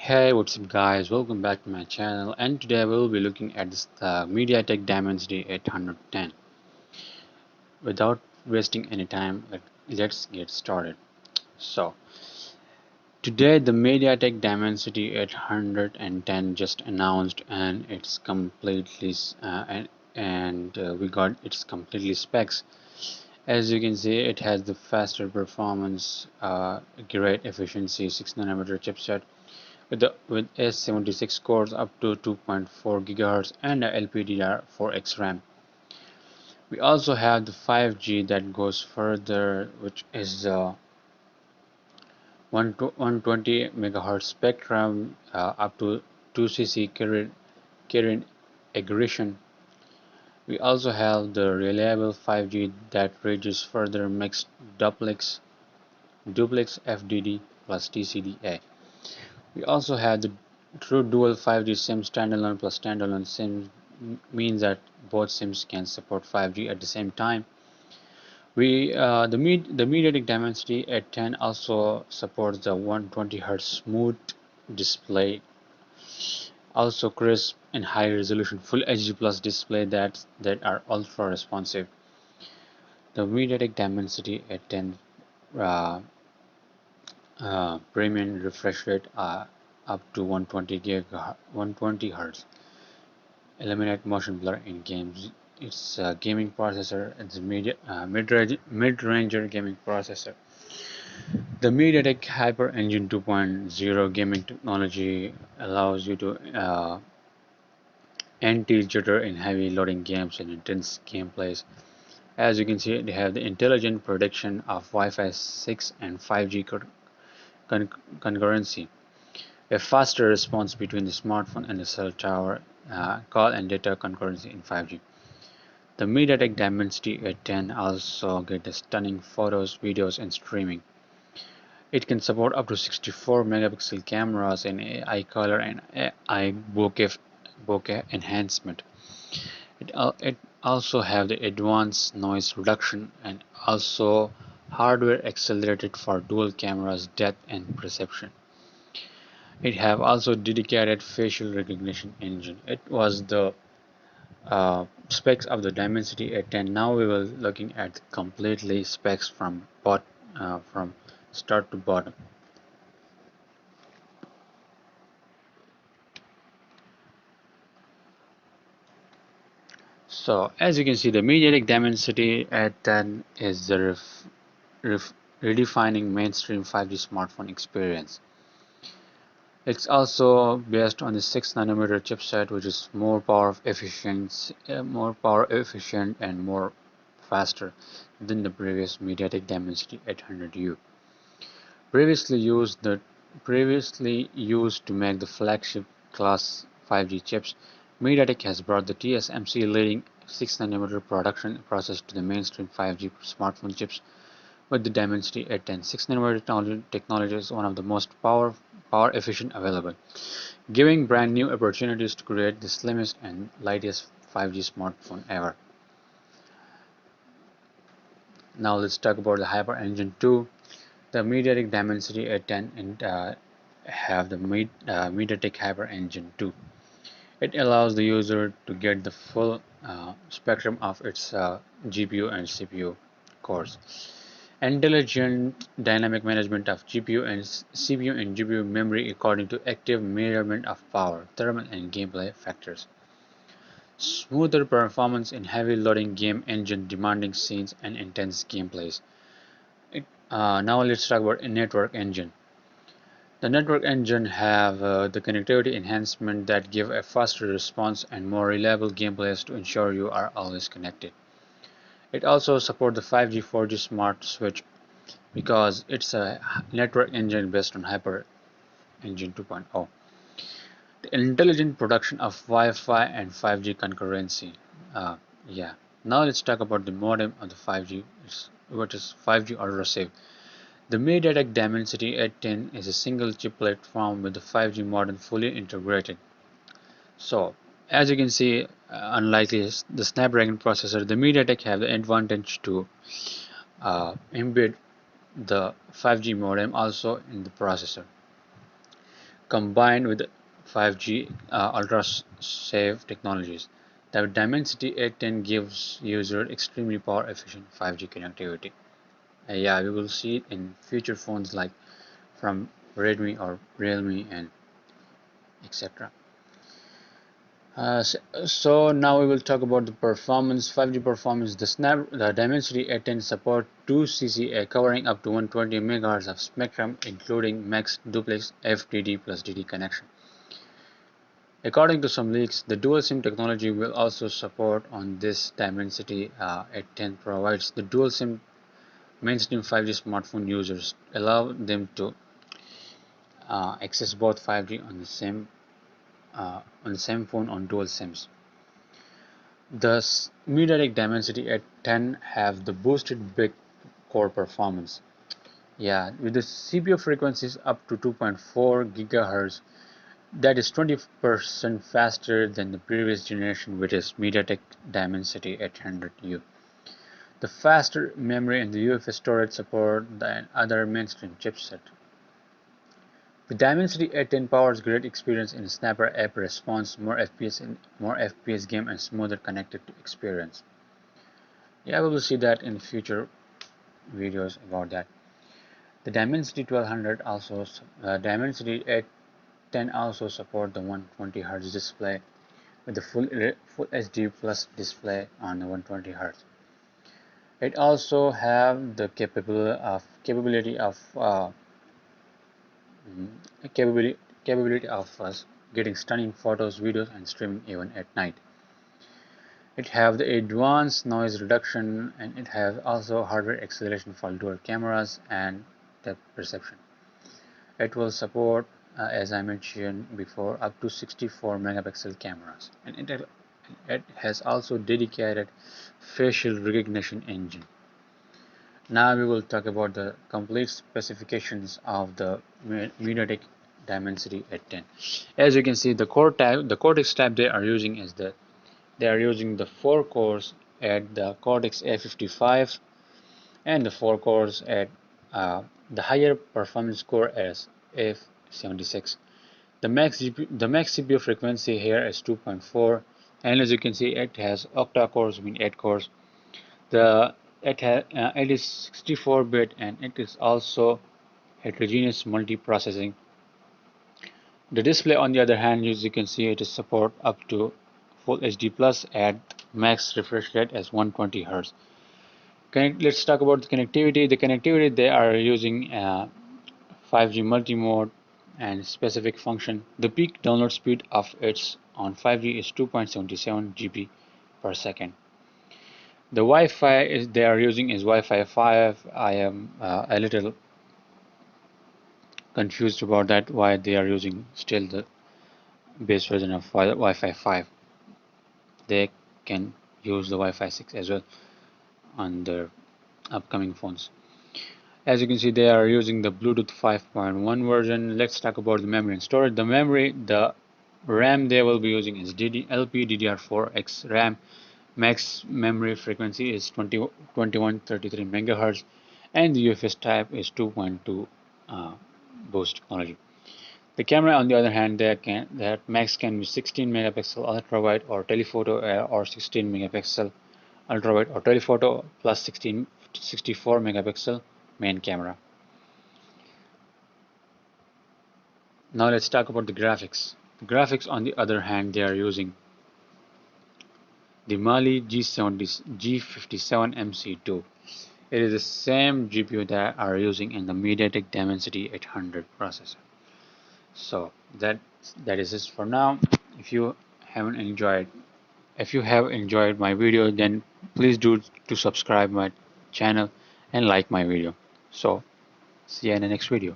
Hey, what's up guys, welcome back to my channel, and today we will be looking at this Mediatek Dimensity 810. Without wasting any time, let's get started. So today the Mediatek Dimensity 810 just announced, and it's completely we got its completely specs. As you can see, it has the faster performance, great efficiency, 6nm chipset with S76 cores up to 2.4 GHz and a LPDDR4X RAM. We also have the 5G that goes further, which is 120 MHz spectrum, up to 2cc carrier aggregation. We also have the reliable 5G that reaches further mixed duplex FDD plus TCDA. We also have the true dual 5G SIM standalone plus standalone SIM means that both SIMs can support 5G at the same time. The Mediatek Dimensity 810 also supports the 120Hz smooth display, also crisp and high resolution Full HD Plus display that are ultra responsive. The Mediatek Dimensity 810 uh, premium refresh rate up to 120 Hz. Eliminate motion blur in games. It's a gaming processor. It's a mid-ranger gaming processor. The Mediatek Hyper Engine 2.0 gaming technology allows you to anti-jitter in heavy loading games and intense gameplays. As you can see, they have the intelligent prediction of Wi-Fi 6 and 5G concurrency, a faster response between the smartphone and the cell tower, call and data concurrency in 5G. The Mediatek Dimensity 810 also gets stunning photos, videos, and streaming. It can support up to 64 megapixel cameras in AI color and AI bokeh enhancement. It also have the advanced noise reduction and also hardware accelerated for dual cameras depth and perception. It have also dedicated facial recognition engine. It was the specs of the Dimensity 810. Now we will looking at completely specs from start to bottom. So as you can see, the Mediatek Dimensity 810 is the redefining mainstream 5G smartphone experience. It's also based on the 6nm chipset, which is more power efficient and more faster than the previous Mediatek Dimensity 800U. Previously used to make the flagship class 5G chips, Mediatek has brought the TSMC leading 6nm production process to the mainstream 5G smartphone chips with the Dimensity 810. 6nm technology is one of the most power efficient available, giving brand new opportunities to create the slimmest and lightest 5G smartphone ever. Now let's talk about the Hyper Engine 2. The Mediatek Dimensity 810 and have the Mediatek Hyper Engine 2. It allows the user to get the full spectrum of its GPU and CPU cores. Intelligent dynamic management of GPU and CPU and GPU memory according to active measurement of power, thermal and gameplay factors. Smoother performance in heavy loading game engine demanding scenes and intense gameplays. Now let's talk about a network engine. The network engine have the connectivity enhancement that give a faster response and more reliable gameplays to ensure you are always connected. It also supports the 5G 4G smart switch because it's a network engine based on Hyper Engine 2.0. The intelligent production of Wi-Fi and 5G concurrency. Yeah. Now let's talk about the modem of the 5G, which is 5G ultra safe. The Mediatek Dimensity 810 is a single chip platform with the 5G modem fully integrated. So, as you can see, unlike the Snapdragon processor, the Mediatek have the advantage to embed the 5G modem also in the processor. combined with 5G ultra safe technologies. The Dimensity 810 gives user extremely power efficient 5G connectivity. Yeah, we will see it in future phones like from Redmi or Realme and etc. So now we will talk about the performance, 5G performance. The Dimensity 810 support 2 CCA covering up to 120 MHz of spectrum, including max duplex FDD plus DD connection. According to some leaks, the dual SIM technology will also support on this Dimensity 810 provides the dual SIM mainstream 5G smartphone users allow them to access both 5G on the same phone on dual SIMs. The Mediatek Dimensity at 10 have the boosted big core performance. Yeah, with the CPU frequencies up to 2.4 GHz, that is 20% faster than the previous generation, which is Mediatek Dimensity 800U. The faster memory and the UFS storage support than other mainstream chipset. The Dimensity 810 powers great experience in Snapper app response, more FPS game and smoother connected experience. Yeah, we will see that in future videos about that. The Dimensity 1200 also, Dimensity 810 also support the 120 Hz display with the full HD plus display on the 120 Hz. It also have the capability of us getting stunning photos, videos, and streaming even at night. It have the advanced noise reduction, and it has also hardware acceleration for dual cameras and depth perception. It will support, as I mentioned before, up to 64 megapixel cameras, and it has also dedicated facial recognition engine. Now we will talk about the complete specifications of the Mediatek Dimensity 810. As you can see, the Cortex type they are using is they are using the 4 cores at the Cortex A55 and the 4 cores at the higher performance core as A76. The max CPU frequency here is 2.4, and as you can see, it has octa cores, mean 8 cores. It is 64-bit, and it is also heterogeneous multiprocessing. The display, on the other hand, as you can see, it is support up to Full HD Plus at max refresh rate as 120 Hz. Let's talk about the connectivity. The connectivity they are using 5G multi-mode and specific function. The peak download speed of its on 5G is 2.77 GB per second. The Wi-Fi they are using is Wi-Fi 5. I am a little confused about that, why they are using still the base version of Wi-Fi 5. They can use the Wi-Fi 6 as well on their upcoming phones. As you can see, they are using the Bluetooth 5.1 version. Let's talk about the memory and storage. The RAM they will be using is LPDDR4X RAM. Max memory frequency is 2133 MHz, and the UFS type is 2.2 boost technology. The camera, on the other hand, that max can be 16 megapixel ultra wide or telephoto, or 16 megapixel ultra wide or telephoto plus 64 megapixel main camera. Now let's talk about the graphics. The graphics, on the other hand, they are using the Mali G57 MC2. It is the same GPU that are using in the Mediatek Dimensity 800 processor. So that is it for now. If you have enjoyed my video, then please do to subscribe my channel and like my video. So see you in the next video.